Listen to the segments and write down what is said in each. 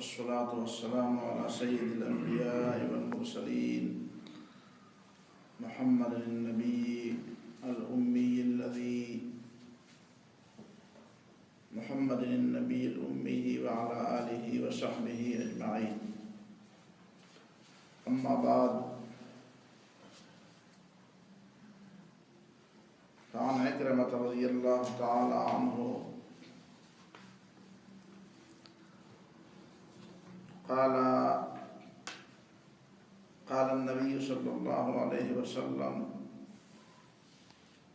والصلاة والسلام على سيد الأنبياء والمرسلين محمد النبي الأمي وعلى آله وصحبه أجمعين. أما بعد، فعن عكرمة رضي الله تعالى عنه قال النبي صلى الله عليه وسلم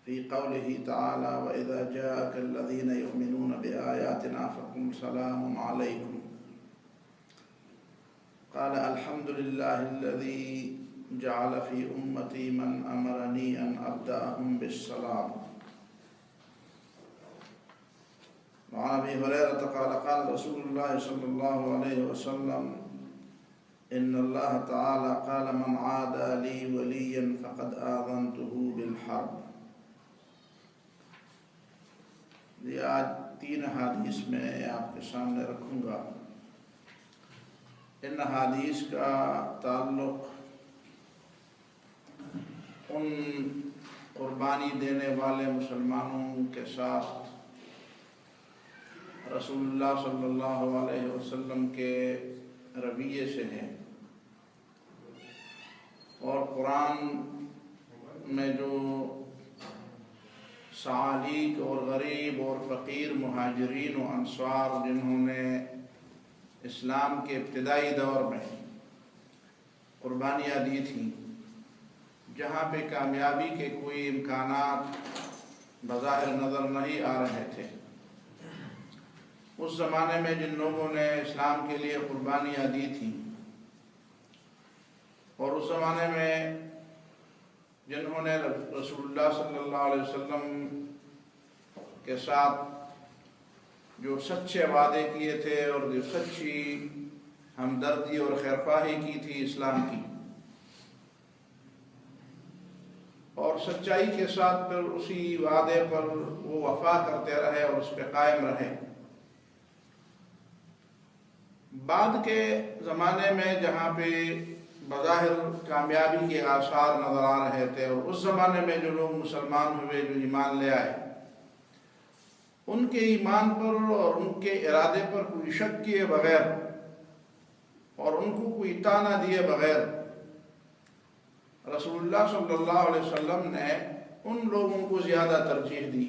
في قوله تعالى: وإذا جاءك الذين يؤمنون بآياتنا فقل سلام عليكم. قال: الحمد لله الذي جعل في أمتي من أمرني أن أبدأهم بالسلام. وعن أبي هريرة قال: قال رسول الله صلى الله عليه وسلم: إن الله تعالى قال: من عادى لي وليا فقد آذنته بالحرب. یہ آج 3 احادیث میں آپ کے سامنے رکھوں گا. ان احادیث کا تعلق ان قربانی دینے والے مسلمانوں کے ساتھ رسول اللہ صلی اللہ علیہ وسلم کے رویے سے ہے، اور قرآن میں جو سعالق اور غریب اور فقیر مہاجرین و انصار جنہوں نے اسلام کے ابتدائی دور میں قربانیاں دی تھیں، جہاں پہ کامیابی کے کوئی امکانات بظاہر نظر نہیں آ رہے تھے، اس زمانے میں جن لوگوں نے اسلام کے لیے قربانیاں دی تھیں، اور اس زمانے میں جنہوں نے رسول اللہ صلی اللہ علیہ وسلم کے ساتھ جو سچے وعدے کیے تھے اور جو سچی ہمدردی اور خیرخواہی کی تھی اسلام کی، اور سچائی کے ساتھ پھر اسی وعدے پر وہ وفا کرتے رہے اور اس پہ قائم رہے. بعد کے زمانے میں جہاں پہ بظاہر کامیابی کے آثار نظر آ رہے تھے، اور اس زمانے میں جو لوگ مسلمان ہوئے، جو ایمان لے آئے، ان کے ایمان پر اور ان کے ارادے پر کوئی شک کیے بغیر اور ان کو کوئی تانا دیے بغیر رسول اللہ صلی اللہ علیہ وسلم نے ان لوگوں کو زیادہ ترجیح دی،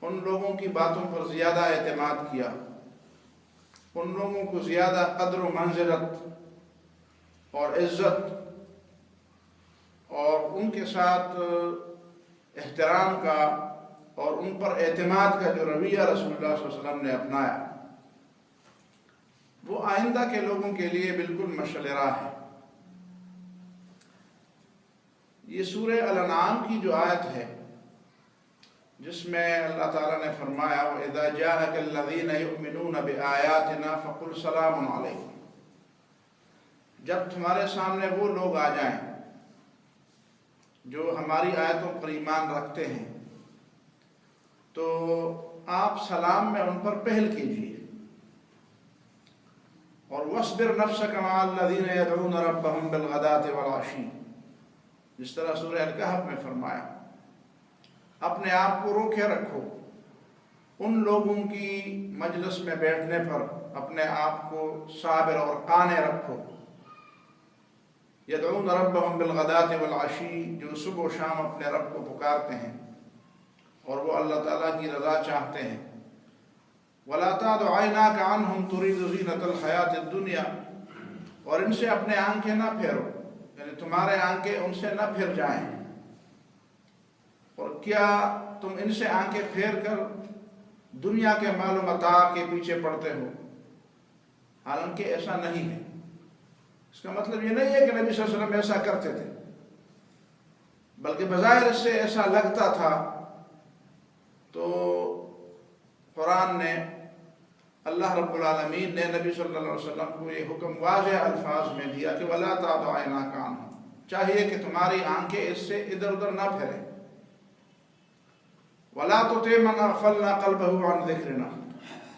ان لوگوں کی باتوں پر زیادہ اعتماد کیا، ان لوگوں کو زیادہ قدر و منزلت اور عزت اور ان کے ساتھ احترام کا اور ان پر اعتماد کا جو رویہ رسول اللہ صلی اللہ علیہ وسلم نے اپنایا، وہ آئندہ کے لوگوں کے لیے بالکل مشعل راہ ہے. یہ سورہ الانعام کی جو آیت ہے، جس میں اللہ تعالیٰ نے فرمایا: وَإِذَا جَاءَكَ الَّذِينَ يُؤْمِنُونَ بِآيَاتِنَا فَقُلْ سَلَامٌ عَلَيْكُمْ، جب تمہارے سامنے وہ لوگ آ جائیں جو ہماری آیتوں پر ایمان رکھتے ہیں، تو آپ سلام میں ان پر پہل کیجیے. اور وَاصْبِرْ نَفْسَكَ مَعَ الَّذِينَ يَدْعُونَ رَبَّهُمْ بِالْغَدَاةِ وَالْعَشِيِّ، جس طرح سورہ الکہف میں فرمایا، اپنے آپ کو روکے رکھو ان لوگوں کی مجلس میں بیٹھنے پر، اپنے آپ کو صابر اور قانے رکھو. یدعون ربهم بالغداة والعشی، جو صبح و شام اپنے رب کو پکارتے ہیں اور وہ اللہ تعالیٰ کی رضا چاہتے ہیں. وَلَا تَعْدُ عَيْنَاكَ عَنْهُمْ تُرِيدُ زِينَةَ الْحَيَاةِ الدُّنْيَا، اور ان سے اپنے آنکھیں نہ پھیرو، یعنی تمہارے آنکھیں ان سے نہ پھر جائیں. اور کیا تم ان سے آنکھیں پھیر کر دنیا کے مال و متاع کے پیچھے پڑتے ہو؟ حالانکہ ایسا نہیں ہے. اس کا مطلب یہ نہیں ہے کہ نبی صلی اللہ علیہ وسلم ایسا کرتے تھے، بلکہ بظاہر اس سے ایسا لگتا تھا. تو قرآن نے، اللہ رب العالمین نے نبی صلی اللہ علیہ وسلم کو یہ حکم واضح الفاظ میں دیا کہ وَلَا تَعْدُ عَيْنَاكَ عَنْهُمْ، چاہیے کہ تمہاری آنکھیں اس سے ادھر ادھر نہ پھیریں. وَلَا تُطِعْ مَنْ أَغْفَلْنَا قَلْبَهُ عَنْ ذِكْرِنَا،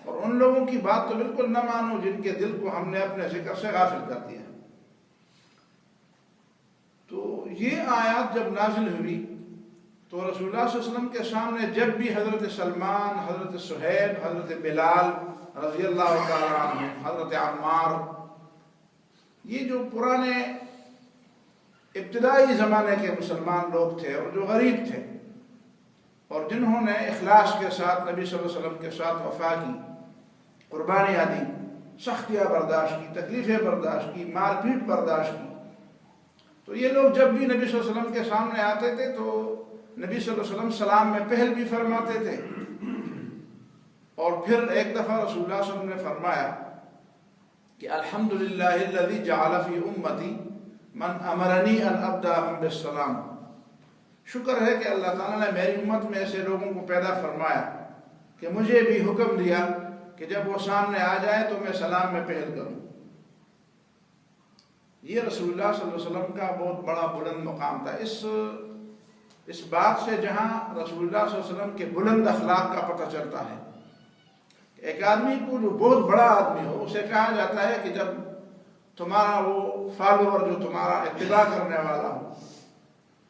اور ان لوگوں کی بات تو بالکل نہ مانو جن کے دل کو ہم نے اپنے ذکر سے غافل کر دیا۔ تو یہ آیات جب نازل ہوئی تو رسول اللہ صلی اللہ علیہ وسلم کے سامنے جب بھی حضرت سلمان، حضرت صہیب، حضرت بلال رضی اللہ تعالیٰ عنہ، حضرت عمار، یہ جو پرانے ابتدائی زمانے کے مسلمان لوگ تھے اور جو غریب تھے اور جنہوں نے اخلاص کے ساتھ نبی صلی اللہ علیہ وسلم کے ساتھ وفا کی، قربانیاں دی، سختیاں برداشت کی، تکلیفیں برداشت کی، مار پیٹ برداشت کی، تو یہ لوگ جب بھی نبی صلی اللہ علیہ وسلم کے سامنے آتے تھے تو نبی صلی اللہ علیہ وسلم سلام میں پہل بھی فرماتے تھے، اور پھر ایک دفعہ رسول اللہ صلی اللہ علیہ وسلم نے فرمایا کہ الحمدللہ الذی جعل فی امتی من امرنی ان ابدأہم بالسلام، شکر ہے کہ اللہ تعالیٰ نے میری امت میں ایسے لوگوں کو پیدا فرمایا کہ مجھے بھی حکم دیا کہ جب وہ سامنے آ جائے تو میں سلام میں پہل کروں۔ یہ رسول اللہ صلی اللہ علیہ وسلم کا بہت بڑا بلند مقام تھا۔ اس بات سے جہاں رسول اللہ صلی اللہ علیہ وسلم کے بلند اخلاق کا پتہ چلتا ہے، ایک آدمی کو جو بہت بڑا آدمی ہو اسے کہا جاتا ہے کہ جب تمہارا وہ فالوور جو تمہارا اتباع کرنے والا ہو،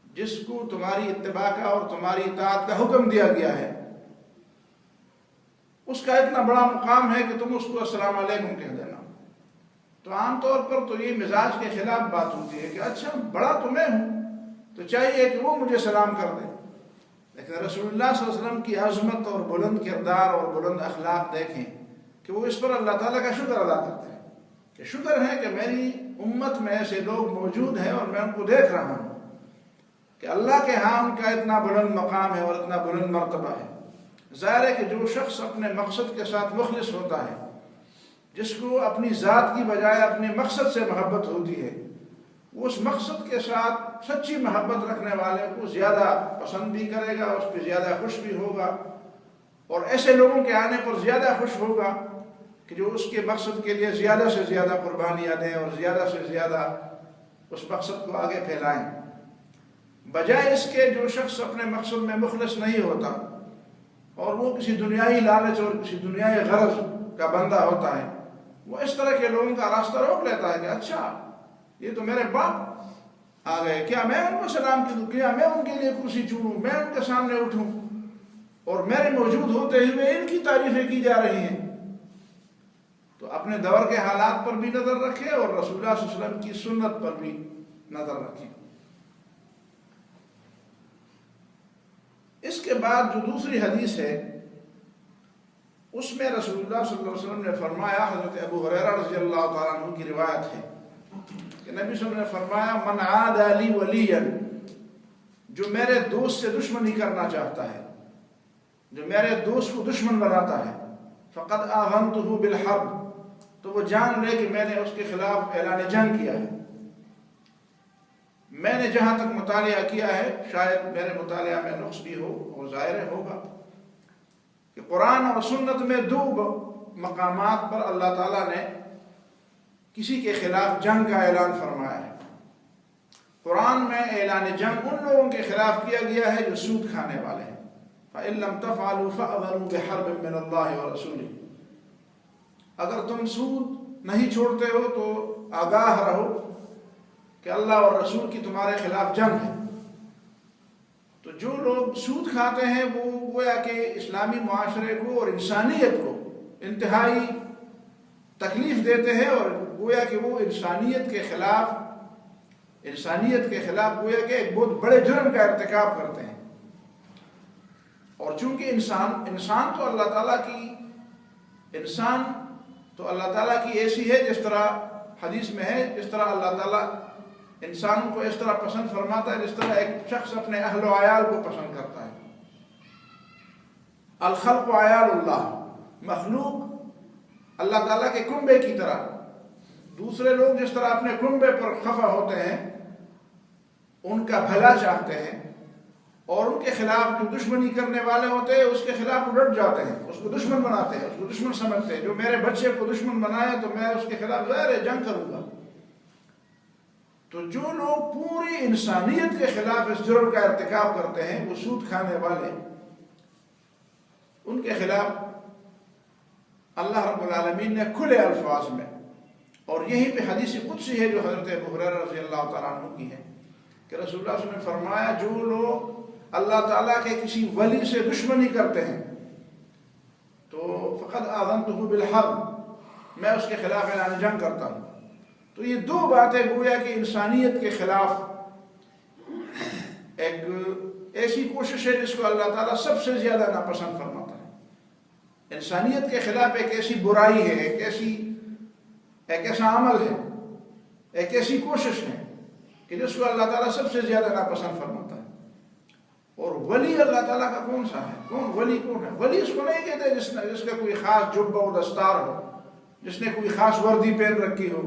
جس کو تمہاری اتباع کا اور تمہاری اطاعت کا حکم دیا گیا ہے، اس کا اتنا بڑا مقام ہے کہ تم اس کو السلام علیکم کہہ دینا، تو عام طور پر تو یہ مزاج کے خلاف بات ہوتی ہے کہ اچھا بڑا تو میں ہوں تو چاہیے کہ وہ مجھے سلام کر دے، لیکن رسول اللہ صلی اللہ علیہ وسلم کی عظمت اور بلند کردار اور بلند اخلاق دیکھیں کہ وہ اس پر اللہ تعالیٰ کا شکر ادا کرتے ہیں کہ شکر ہے کہ میری امت میں ایسے لوگ موجود ہیں اور میں ان کو دیکھ رہا ہوں کہ اللہ کے ہاں ان کا اتنا بلند مقام ہے اور اتنا بلند مرتبہ ہے۔ ظاہر ہے کہ جو شخص اپنے مقصد کے ساتھ مخلص ہوتا ہے، جس کو اپنی ذات کی بجائے اپنے مقصد سے محبت ہوتی ہے، وہ اس مقصد کے ساتھ سچی محبت رکھنے والے کو زیادہ پسند بھی کرے گا، اس پہ زیادہ خوش بھی ہوگا، اور ایسے لوگوں کے آنے پر زیادہ خوش ہوگا کہ جو اس کے مقصد کے لیے زیادہ سے زیادہ قربانیاں دیں اور زیادہ سے زیادہ اس مقصد کو آگے پھیلائیں، بجائے اس کے جو شخص اپنے مقصد میں مخلص نہیں ہوتا اور وہ کسی دنیائی لالچ اور کسی دنیائی غرض کا بندہ ہوتا ہے، وہ اس طرح کے لوگوں کا راستہ روک لیتا ہے کہ اچھا یہ تو میرے باپ آ گئے، کیا میں ان کو سلام کیوں، کیا میں ان کے لیے کرسی چنوں، میں ان کے سامنے اٹھوں، اور میرے موجود ہوتے ہوئے ان کی تعریفیں کی جا رہی ہیں۔ تو اپنے دور کے حالات پر بھی نظر رکھے اور رسول اللہ صلی اللہ علیہ وسلم کی سنت پر بھی نظر رکھے۔ اس کے بعد جو دوسری حدیث ہے اس میں رسول اللہ صلی اللہ علیہ وسلم نے فرمایا، حضرت ابو ہریرہ رضی اللہ تعالیٰ عنہ کی روایت ہے کہ نبی صلی اللہ علیہ وسلم نے فرمایا من عاد لی ولیا، جو میرے دوست سے دشمنی کرنا چاہتا ہے، جو میرے دوست کو دشمن بناتا ہے، فقد آذنتہ بالحرب، تو وہ جان لے کہ میں نے اس کے خلاف اعلان جنگ کیا ہے۔ میں نے جہاں تک مطالعہ کیا ہے، شاید میرے مطالعہ میں نقص بھی ہو اور ظاہر ہوگا کہ قرآن اور سنت میں دو مقامات پر اللہ تعالیٰ نے کسی کے خلاف جنگ کا اعلان فرمایا ہے۔ قرآن میں اعلان جنگ ان لوگوں کے خلاف کیا گیا ہے جو سود کھانے والے ہیں، فَإِن لَمْ تَفْعَلُوا فَأْذَنُوا بِحَرْبٍ مِّنَ اللَّهِ وَرَسُولِهِ، اگر تم سود نہیں چھوڑتے ہو تو آگاہ رہو کہ اللہ اور رسول کی تمہارے خلاف جنگ ہے۔ تو جو لوگ سود کھاتے ہیں وہ گویا کہ اسلامی معاشرے کو اور انسانیت کو انتہائی تکلیف دیتے ہیں، اور گویا کہ وہ انسانیت کے خلاف گویا کہ ایک بہت بڑے جرم کا ارتکاب کرتے ہیں۔ اور چونکہ انسان تو اللہ تعالیٰ کی ایسی ہے، جس طرح حدیث میں ہے، جس طرح اللہ تعالیٰ انسانوں کو اس طرح پسند فرماتا ہے جس طرح ایک شخص اپنے اہل و عیال کو پسند کرتا ہے۔ الخلق عیال اللہ، مخلوق اللہ تعالیٰ کے کنبے کی طرح، دوسرے لوگ جس طرح اپنے کنبے پر خفا ہوتے ہیں، ان کا بھلا چاہتے ہیں، اور ان کے خلاف جو دشمنی کرنے والے ہوتے ہیں اس کے خلاف ڈٹ جاتے ہیں، اس کو دشمن بناتے ہیں، اس کو دشمن سمجھتے ہیں۔ جو میرے بچے کو دشمن بنائے تو میں اس کے خلاف ظاہر جنگ کروں گا۔ تو جو لوگ پوری انسانیت کے خلاف اس جرم کا ارتکاب کرتے ہیں، وہ سود کھانے والے، ان کے خلاف اللہ رب العالمین نے کھلے الفاظ میں، اور یہی پہ حدیث قدسی ہے جو حضرت ابو ہریرہ رضی اللہ تعالیٰ عنہ کی ہے کہ رسول اللہ صلی اللہ علیہ وسلم نے فرمایا جو لوگ اللہ تعالیٰ کے کسی ولی سے دشمنی کرتے ہیں تو فقد آذنتہ بالحرب، میں اس کے خلاف اعلان جنگ کرتا ہوں۔ تو یہ دو باتیں گویا کہ انسانیت کے خلاف ایک ایسی کوشش ہے جس کو اللہ تعالیٰ سب سے زیادہ ناپسند فرماتا ہے۔ انسانیت کے خلاف ایک ایسی برائی ہے، ایک ایسا عمل ہے، ایک ایسی کوشش ہے کہ جس کو اللہ تعالیٰ سب سے زیادہ ناپسند فرماتا ہے۔ اور ولی اللہ تعالیٰ کا کون سا ہے؟ ولی کون ہے؟ ولی اس کو نہیں کہتے جس کا کوئی خاص جبہ و دستار ہو، جس نے کوئی خاص وردی پہن رکھی ہو،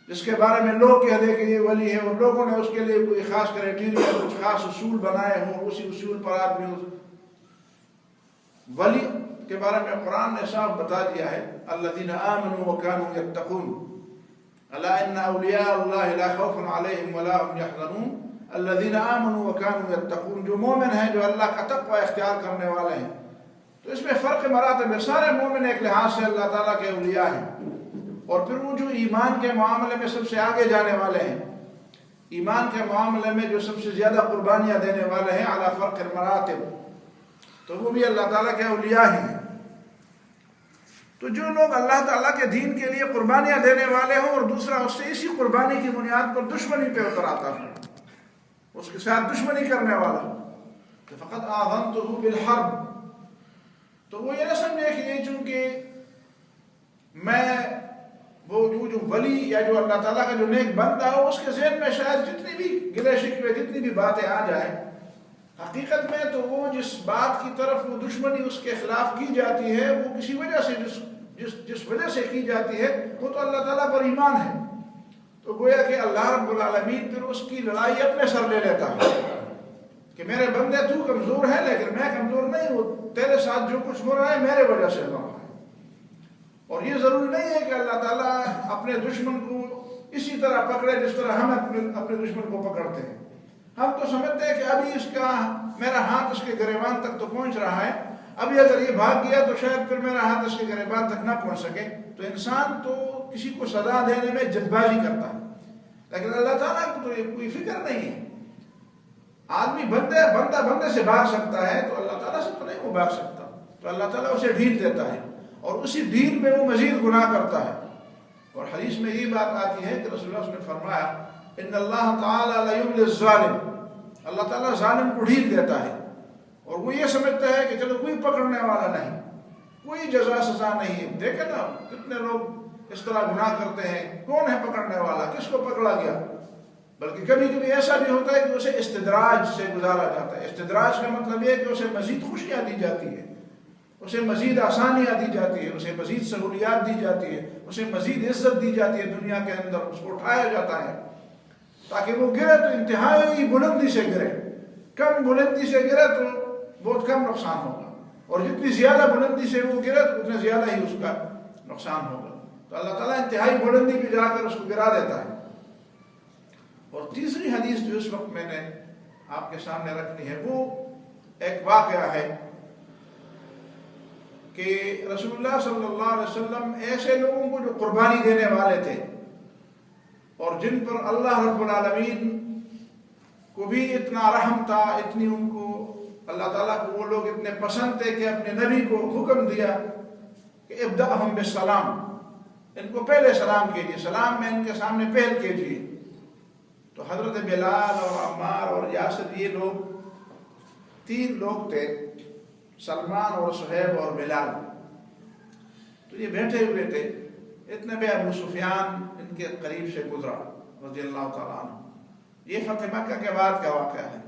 جس کے بارے میں لوگ کہہ دیں کہ یہ ولی ہے اور لوگوں نے اس کے لیے کوئی خاص کرائٹیریا، کچھ خاص اصول بنائے ہوں، اسی اصول پر آدمی ولی کے بارے میں قرآن نے صاف بتا دیا ہے الذین آمنوا وکانوا یتقون الا ان اولیاء اللہ لا خوف علیہم ولا هم یحزنون الذین آمنوا وکانوا یتقون، جو مومن ہیں جو اللہ کا تقوی اختیار کرنے والے ہیں۔ تو اس میں فرق مراتب ہے، سارے مومن ایک لحاظ سے اللہ تعالیٰ کے اولیاء ہیں، اور پھر وہ جو ایمان کے معاملے میں سب سے آگے جانے والے ہیں، ایمان کے معاملے میں جو سب سے زیادہ قربانیاں دینے والے ہیں علی فرق المراتب، تو وہ بھی اللہ تعالیٰ کے اولیاء ہی ہیں۔ تو جو لوگ اللہ تعالیٰ کے دین کے لیے قربانیاں دینے والے ہوں اور دوسرا اس سے اسی قربانی کی بنیاد پر دشمنی پہ اتر آتا ہے، اس کے ساتھ دشمنی کرنے والا، تو فقط آذنتہ بالحرب، تو وہ یہ نہ سمجھے کہ یہ چونکہ میں وہ جو ولی یا جو اللہ تعالیٰ کا جو نیک بندہ ہو، اس کے ذہن میں شاید جتنی بھی گلے شکوے، جتنی بھی باتیں آ جائیں، حقیقت میں تو وہ جس بات کی طرف وہ دشمنی اس کے خلاف کی جاتی ہے، وہ کسی وجہ سے جس وجہ سے کی جاتی ہے وہ تو اللہ تعالیٰ پر ایمان ہے۔ تو گویا کہ اللہ رب العالمین پھر اس کی لڑائی اپنے سر لے لیتا ہے کہ میرے بندے تو کمزور ہے لیکن میں کمزور نہیں ہوں، تیرے ساتھ جو کچھ ہو رہا ہے میرے وجہ سے ہو رہا ہے۔ اور یہ ضروری نہیں ہے کہ اللہ تعالیٰ اپنے دشمن کو اسی طرح پکڑے جس طرح ہم اپنے دشمن کو پکڑتے ہیں۔ ہم تو سمجھتے ہیں کہ ابھی میرا ہاتھ اس کے گریبان تک تو پہنچ رہا ہے، ابھی اگر یہ بھاگ گیا تو شاید پھر میرا ہاتھ اس کے گریبان تک نہ پہنچ سکے۔ تو انسان تو کسی کو سزا دینے میں جلد بازی کرتا ہے، لیکن اللہ تعالیٰ کو تو یہ کوئی فکر نہیں ہے۔ آدمی بندے سے بھاگ سکتا ہے تو اللہ تعالیٰ سے تو نہیں وہ بھاگ سکتا، تو اللہ تعالیٰ اسے ڈھیل دیتا ہے اور اسی ڈھیل میں وہ مزید گناہ کرتا ہے۔ اور حدیث میں یہ بات آتی ہے کہ رسول اللہ نے فرمایا ان اللہ تعالیٰ لا یملی الظالم، اللہ تعالیٰ ظالم کو ڈھیل دیتا ہے، اور وہ یہ سمجھتا ہے کہ چلو کوئی پکڑنے والا نہیں، کوئی جزا سزا نہیں ہے۔ دیکھیں نا کتنے لوگ اس طرح گناہ کرتے ہیں، کون ہے پکڑنے والا، کس کو پکڑا گیا؟ بلکہ کبھی کبھی ایسا بھی ہوتا ہے کہ اسے استدراج سے گزارا جاتا ہے۔ استدراج کا مطلب یہ ہے کہ اسے مزید خوشیاں دی جاتی ہے، اسے مزید آسانیاں دی جاتی ہے، اسے مزید سہولیات دی جاتی ہے، اسے مزید عزت دی جاتی ہے دنیا کے اندر، اس کو اٹھایا جاتا ہے تاکہ وہ گرے تو انتہائی بلندی سے گرے، کم بلندی سے گرے تو بہت کم نقصان ہوگا، اور جتنی زیادہ بلندی سے وہ گرے تو اتنا زیادہ ہی اس کا نقصان ہوگا۔ تو اللہ تعالیٰ انتہائی بلندی پہ جا کر اس کو گرا دیتا ہے۔ اور تیسری حدیث جو اس وقت میں نے آپ کے سامنے رکھنی ہے وہ ایک واقعہ ہے کہ رسول اللہ صلی اللہ علیہ وسلم ایسے لوگوں کو جو قربانی دینے والے تھے اور جن پر اللہ رب العالمین کو بھی اتنا رحم تھا، اتنی ان کو اللہ تعالیٰ کو وہ لوگ اتنے پسند تھے کہ اپنے نبی کو حکم دیا کہ ابدأہم بالسلام، ان کو پہلے سلام کیجیے، سلام میں ان کے سامنے پہل کیجیے۔ تو حضرت بلال اور عمار اور یاسر یہ لوگ 3 لوگ تھے، سلمان اور صہیب اور بلال، تو یہ بیٹھے ہوئے تھے، اتنے میں ابو سفیان ان کے قریب سے گزرا رضی اللہ تعالیٰ عنہ۔ یہ فتح مکہ کے بعد کا واقعہ ہے،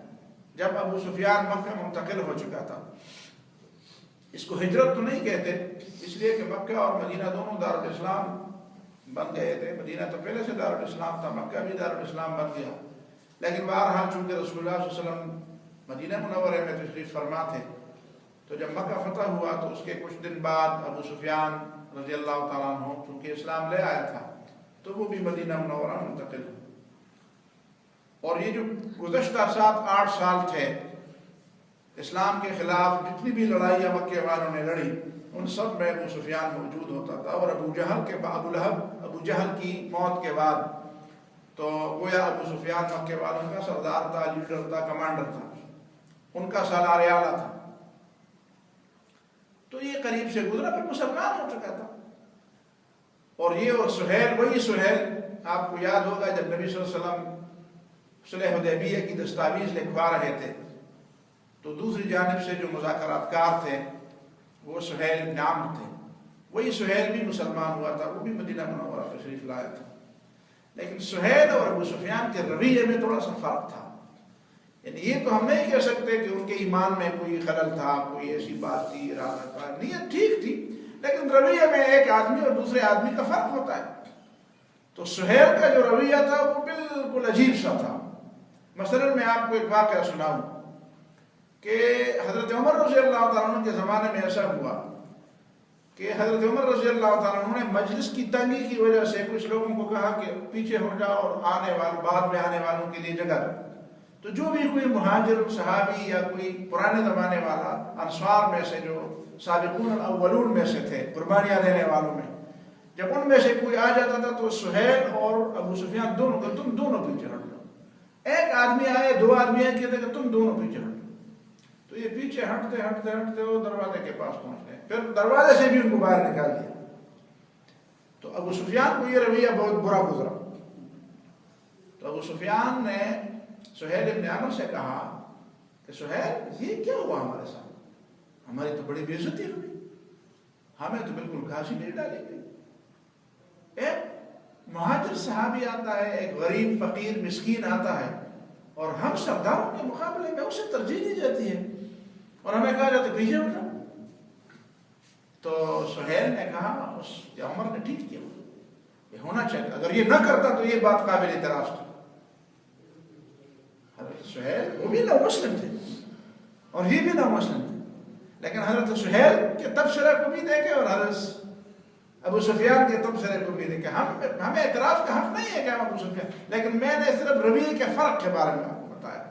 جب ابو سفیان مکہ منتقل ہو چکا تھا۔ اس کو ہجرت تو نہیں کہتے، اس لیے کہ مکہ اور مدینہ دونوں دارالاسلام بن گئے تھے، مدینہ تو پہلے سے دارالاسلام تھا، مکہ بھی دارالاسلام بن گیا، لیکن بہرحال چونکہ رسول اللہ صلی اللہ علیہ وسلم مدینہ منورہ میں تشریف فرما تھے، تو جب مکہ فتح ہوا تو اس کے کچھ دن بعد ابو سفیان رضی اللہ تعالیٰ عنہ چونکہ اسلام لے آیا تھا تو وہ بھی مدینہ منورہ منتقل ہوا۔ اور یہ جو گزشتہ 7-8 سال تھے اسلام کے خلاف جتنی بھی لڑائیاں مکے والوں نے لڑی ان سب میں ابو سفیان موجود ہوتا تھا. اور ابو جہل کی موت کے بعد تو گویا ابو سفیان مکے والوں کا سردار تھا، لیڈر تھا، کمانڈر تھا، ان کا سالار اعلیٰ تھا. تو یہ قریب سے گزرا، پھر مسلمان ہو چکا تھا. اور یہ اور سہیل، وہی سہیل آپ کو یاد ہوگا جب نبی صلی اللہ علیہ وسلم صلح حدیبیہ کی دستاویز لکھوا رہے تھے تو دوسری جانب سے جو مذاکرات کار تھے وہ سہیل بن عمرو تھے. وہی سہیل بھی مسلمان ہوا تھا، وہ بھی مدینہ منورہ تشریف لایا تھا. لیکن سہیل اور ابو سفیان کے رویے میں تھوڑا سا فرق تھا. یعنی یہ تو ہم نہیں کہہ سکتے کہ ان کے ایمان میں کوئی خلل تھا، کوئی ایسی بات تھی، ارادہ تھا، نیت ٹھیک تھی، لیکن رویے میں ایک آدمی اور دوسرے آدمی کا فرق ہوتا ہے. تو سہیل کا جو رویہ تھا وہ بالکل عجیب سا تھا. مثلا میں آپ کو ایک واقعہ سناؤں کہ حضرت عمر رضی اللہ تعالیٰ عنہ کے زمانے میں ایسا ہوا کہ حضرت عمر رضی اللہ تعالیٰ عنہ نے مجلس کی تنگی کی وجہ سے کچھ لوگوں کو کہا کہ پیچھے ہو جاؤ اور بعد میں آنے والوں کے لیے جگہ. تو جو بھی کوئی مہاجر صحابی یا کوئی پرانے زمانے والا انصار میں سے جو سابقون الاولون میں سے تھے، قربانیاں دینے والوں میں، جب ان میں سے کوئی آ جاتا تھا تو سہیل اور ابو سفیان دونوں کو تم دونوں پیچھے ہٹ جاؤ. ایک آدمی آئے، دو آدمی آئے، کہتے کہ تم دونوں پیچھے ہٹ جاؤ. تو یہ پیچھے ہٹتے ہٹتے ہٹتے وہ دروازے کے پاس پہنچ گئے. پھر دروازے سے بھی ان کو باہر نکال دیا. تو ابو سفیان کو یہ رویہ بہت برا گزرا. تو ابو سفیان نے سہیل ابن عمرو سے کہا کہ سہیل یہ کیا ہوا ہمارے ساتھ؟ ہماری تو بڑی بے عزتی ہوئی، ہمیں تو بالکل گھاسی نہیں ڈالی گئی. ایک مہاجر صحابی آتا ہے، ایک غریب فقیر مسکین آتا ہے، اور ہم سرداروں کے مقابلے میں اسے ترجیح دی جاتی ہے اور ہمیں کہا جاتا ہے پیچھے ہٹا. تو سہیل نے کہا کہ عمر نے ٹھیک کیا، یہ ہونا چاہیے، اگر یہ نہ کرتا تو یہ بات قابل اعتراض تھی. حضرت سہیل وہ بھی نو مسلم تھے اور یہ بھی نو مسلم تھے، لیکن حضرت سہیل کے تبصرے کو بھی دیکھے اور حضرت ابو سفیان کے تبصرے کو بھی دیکھے. ہمیں اعتراض کا حق نہیں ہے کہ ہم ابو سفیان، لیکن میں نے صرف رویے کے فرق کے بارے میں آپ کو بتایا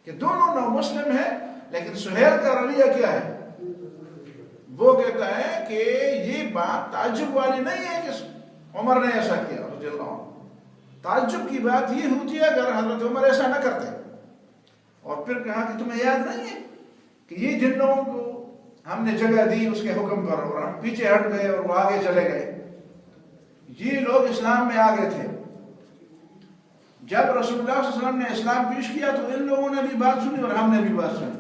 کہ دونوں نو مسلم ہیں، لیکن سہیل کا رویہ کیا ہے؟ وہ کہتا ہے کہ یہ بات تعجب والی نہیں ہے کہ عمر نے ایسا کیا رضی اللہ عنہ. تعجب کی بات یہ ہوتی ہے اگر حضرت عمر ایسا نہ کرتے. اور پھر کہا کہ تمہیں یاد نہیں ہے کہ یہ جن لوگوں کو ہم نے جگہ دی اس کے حکم پر اور ہم پیچھے ہٹ گئے اور وہ آگے چلے گئے، یہ لوگ اسلام میں آگے تھے. جب رسول اللہ صلی اللہ علیہ وسلم نے اسلام پیش کیا تو ان لوگوں نے بھی بات سنی اور ہم نے بھی بات سنی.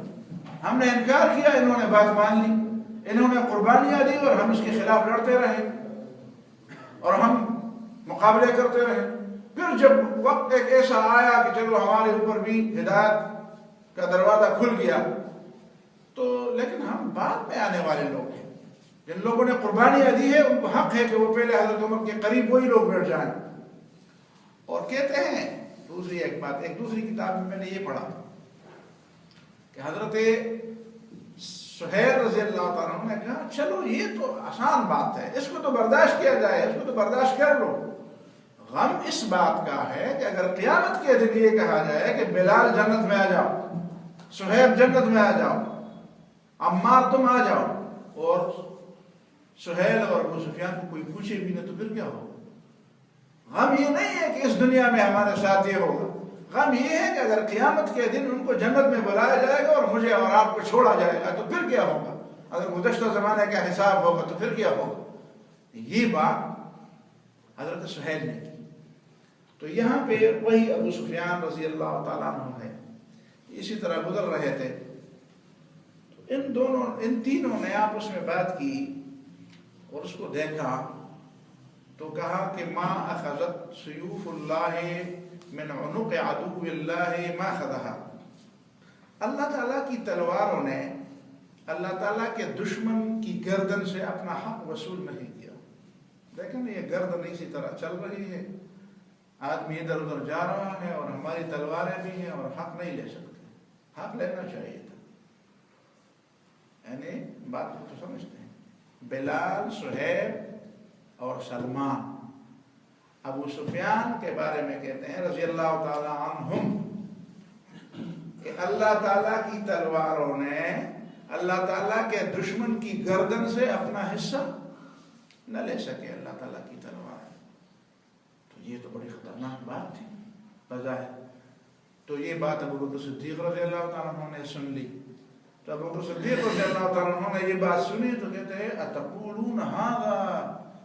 ہم نے انکار کیا، انہوں نے بات مان لی. انہوں نے قربانیاں دی اور ہم اس کے خلاف لڑتے رہے اور ہم مقابلے کرتے رہے. پھر جب وقت ایک ایسا آیا کہ چلو ہمارے اوپر بھی ہدایت کا دروازہ کھل گیا تو، لیکن ہم بعد میں آنے والے لوگ ہیں. جن لوگوں نے قربانیاں دی ہے ان کو حق ہے کہ وہ پہلے حضرت عمر کے قریب وہی لوگ بیٹھ جائیں. اور کہتے ہیں دوسری ایک بات، ایک دوسری کتاب میں نے یہ پڑھا کہ حضرت سہیل رضی اللہ تعالیٰ عنہ نے کہا چلو یہ تو آسان بات ہے، اس کو تو برداشت کیا جائے، اس کو تو برداشت کر لو. غم اس بات کا ہے کہ اگر قیامت کے دن یہ کہا جائے کہ بلال جنت میں آ جاؤ، صہیب جنت میں آ جاؤ، عمار تم آ جاؤ، اور سہیل اور ابو سفیان کو کوئی پوچھے بھی نہ، تو پھر کیا ہوگا؟ غم یہ نہیں ہے کہ اس دنیا میں ہمارے ساتھ یہ ہوگا، غم یہ ہے کہ اگر قیامت کے دن ان کو جنت میں بلایا جائے گا اور مجھے اور آپ کو چھوڑا جائے گا تو پھر کیا ہوگا؟ اگر گزشتہ زمانے کا حساب ہوگا تو پھر کیا ہوگا؟ یہ بات حضرت سہیل نے کی. تو یہاں پہ وہی ابو سفیان رضی اللہ تعالیٰ عنہ ہے، اسی طرح گزر رہے تھے. تو ان تینوں نے آپس میں بات کی اور اس کو دیکھا تو کہا کہ ما اخذت سیوف اللہ من عنق عدو اللہ ما خذها. اللہ تعالیٰ کی تلواروں نے اللہ تعالیٰ کے دشمن کی گردن سے اپنا حق وصول نہیں کیا. دیکھیں نا، یہ گردن اسی طرح چل رہی ہے، آدمی ادھر ادھر جا رہا ہے اور ہماری تلواریں بھی ہیں اور حق نہیں لے سکتے. حق لینا چاہیے تھا. یعنی بات تو سمجھتے ہیں. بلال، صہیب اور سلمان ابو سفیان کے بارے میں کہتے ہیں رضی اللہ تعالی عنہم کہ اللہ تعالیٰ کی تلواروں نے اللہ تعالیٰ کے دشمن کی گردن سے اپنا حصہ نہ لے سکے اللہ تعالیٰ کی تلوار. تو یہ تو بڑی خطرناک بات تھی بظاہر. تو یہ بات ابو بکر صدیق رضی اللہ تعالیٰ عنہ نے سن لی. تو ابو بکر صدیق رضی اللہ تعالیٰ عنہ نے یہ بات سنی تو کہتے ہیں اتقولون ھذا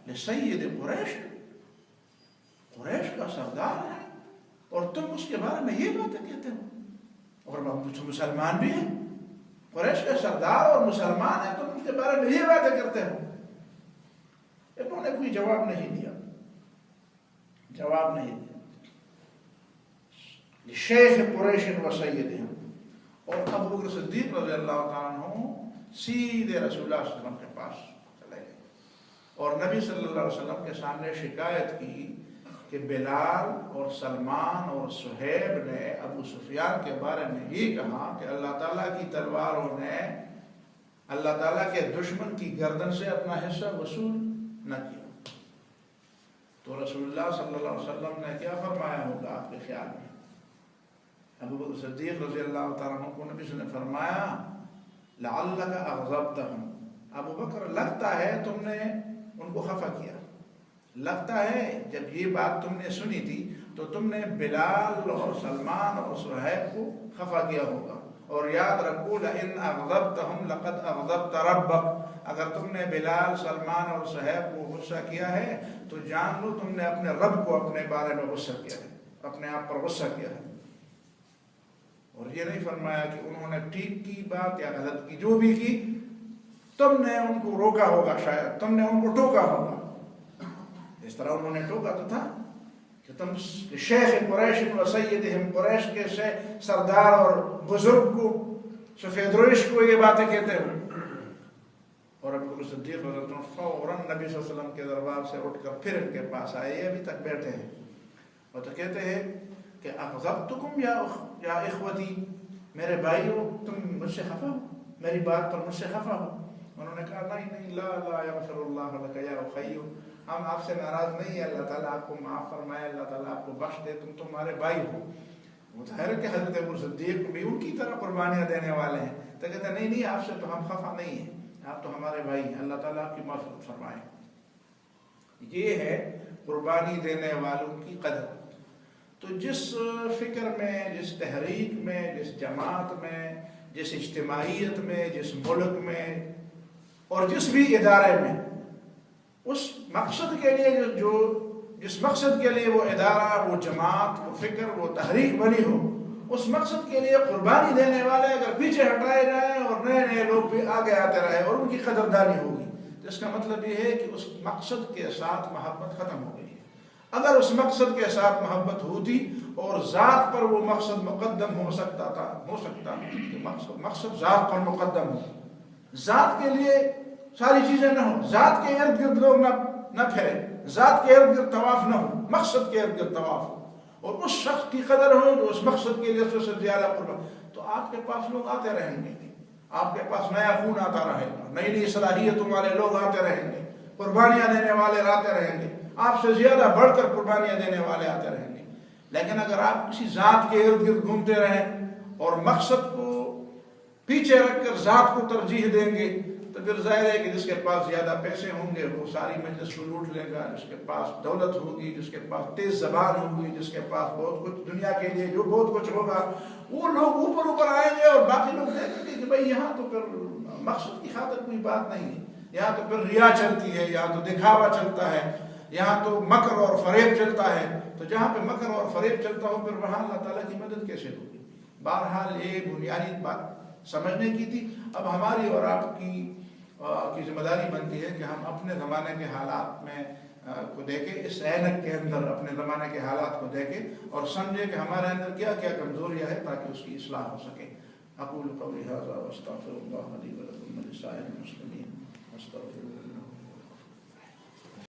لسید قریش, قریش کا سردار ہے اور تم اس کے بارے میں یہ باتیں کہتے ہو, اور مسلمان بھی ہیں, قریش کا سردار اور مسلمان ہے, تم اس کے بارے میں یہ باتیں کرتے ہو. انہوں نے کوئی جواب نہیں دیا, جواب نہیں دیا. شیخ قریش و سیدہم. اور ابو بکر صدیق رضی اللہ تعالیٰ عنہ سیدھے رسول اللہ صلی اللہ علیہ وسلم کے پاس چلے گئے اور نبی صلی اللہ علیہ وسلم کے سامنے شکایت کی کہ بلال اور سلمان اور صہیب نے ابو سفیان کے بارے میں یہ کہا کہ اللہ تعالیٰ کی تلواروں نے اللہ تعالیٰ کے دشمن کی گردن سے اپنا حصہ وصول نہ کیا. تو رسول اللہ صلی اللہ علیہ وسلم نے کیا فرمایا ہوگا آپ کے خیال میں؟ ابو بکر صدیق رضی اللہ تعالیٰ عنہ کو نبی صلی اللہ علیہ وسلم نے فرمایا لعلک اغضبتہم, ابو بکر لگتا ہے تم نے ان کو خفا کیا, لگتا ہے جب یہ بات تم نے سنی تھی تو تم نے بلال اور سلمان اور صہیب کو خفا کیا ہوگا. اور یاد رکھو لئن اغضبتہم لقد اغضبت ربک, اگر تم نے بلال سلمان اور صہیب کو غصہ کیا ہے تو جان لو تم نے اپنے رب کو اپنے بارے میں غصہ کیا ہے, اپنے آپ پر غصہ کیا ہے. اور یہ نہیں فرمایا کہ انہوں نے ٹھیک کی بات یا غلط کی, جو بھی کی تم نے ان کو روکا ہوگا, شاید تم نے ان کو ٹوکا ہوگا. اس طرح انہوں نے ٹوکا تو تھا کہ تم شیخ قریش و سیدہم, قریش کے سردار اور بزرگ کو, سفید روش کو یہ باتیں کہتے ہو. اور ابو بکر صدیق رضی اللہ عنہ فوراً نبی صلی اللہ علیہ وسلم کے دربار سے اٹھ کر پھر ان کے پاس آئے, یہ ابھی تک بیٹھے ہیں, اور تو کہتے ہیں کہ اغضبتکم یا اخوتی, میرے بھائیو تم مجھ سے خفا ہو, میری بات پر مجھ سے خفا ہو. انہوں نے کہا نہیں لا یغفر اللہ لک یا اخیو, ہم آپ سے ناراض نہیں ہیں, اللہ تعالیٰ آپ کو معاف فرمائے, اللہ تعالیٰ آپ کو بخش دے, تم تمہارے بھائی ہو. ظاہر ہے کہ حضرت ابو صدیق بھی ان کی طرح قربانیاں دینے والے ہیں. تو کہتے ہیں نہیں آپ سے تو ہم خفا نہیں ہیں, آپ تو ہمارے بھائی ہیں, اللہ تعالیٰ آپ کی مغفرت فرمائے. یہ ہے قربانی دینے والوں کی قدر. تو جس فکر میں, جس تحریک میں, جس جماعت میں, جس اجتماعیت میں, جس ملک میں اور جس بھی ادارے میں اس مقصد کے لیے جس مقصد کے لیے وہ ادارہ, وہ جماعت, وہ فکر, وہ تحریک بنی ہو, اس مقصد کے لیے قربانی دینے والے اگر پیچھے ہٹائے جائیں اور نئے نئے لوگ بھی آگے آتے رہے اور ان کی قدردانی ہوگی, تو اس کا مطلب یہ ہے کہ اس مقصد کے ساتھ محبت ختم ہو گئی ہے. اگر اس مقصد کے ساتھ محبت ہوتی اور ذات پر وہ مقصد مقدم ہو سکتا کہ مقصد ذات پر مقدم ہو, ذات کے لیے ساری چیزیں نہ ہو, ذات کے ارد گرد لوگ نہ پھرے, ذات کے ارد گرد طواف نہ ہو, مقصد کے ارد گرد طواف ہو, اور اس شخص کی قدر ہو جو اس مقصد کے لیے سب سے زیادہ قربان, تو آپ کے پاس لوگ آتے رہیں گے, آپ کے پاس نیا خون آتا رہے گا, نئی نئی صلاحیتوں والے لوگ آتے رہیں گے, قربانیاں دینے والے آتے رہیں گے, آپ سے زیادہ بڑھ کر قربانیاں دینے والے آتے رہیں گے. لیکن اگر آپ کسی ذات کے ارد گرد گھومتے رہیں اور مقصد کو پیچھے رکھ کر ذات کو ترجیح دیں گے, تو پھر ظاہر ہے کہ جس کے پاس زیادہ پیسے ہوں گے وہ ساری مجلس کو لوٹ لے گا, جس کے پاس دولت ہوگی, جس کے پاس تیز زبان ہوگی, جس کے پاس بہت کچھ دنیا کے لیے جو بہت کچھ ہوگا, وہ لوگ اوپر آئیں گے اور باقی لوگ دیکھیں گے کہ بھائی یہاں تو پھر مقصد کی خاطر کوئی بات نہیں ہے, یہاں تو پھر ریا چلتی ہے, یہاں تو دکھاوا چلتا ہے, یہاں تو مکر اور فریب چلتا ہے. تو جہاں پہ مکر اور فریب چلتا ہو پھر وہاں اللہ تعالیٰ کی مدد کیسے ہوگی؟ بہرحال یہ بنیادی بات سمجھنے کی تھی. اب ہماری اور آپ کی ذمہ داری بنتی ہے کہ ہم اپنے زمانے کے حالات میں کو دیکھیں, اس اینک کے اندر اپنے زمانے کے حالات کو دیکھیں اور سمجھیں کہ ہمارے اندر کیا کیا کمزوریاں ہیں تاکہ اس کی اصلاح ہو سکے. اقول قولی ھذا واستغفر اللہ لی ولکم ولسائر المسلمین.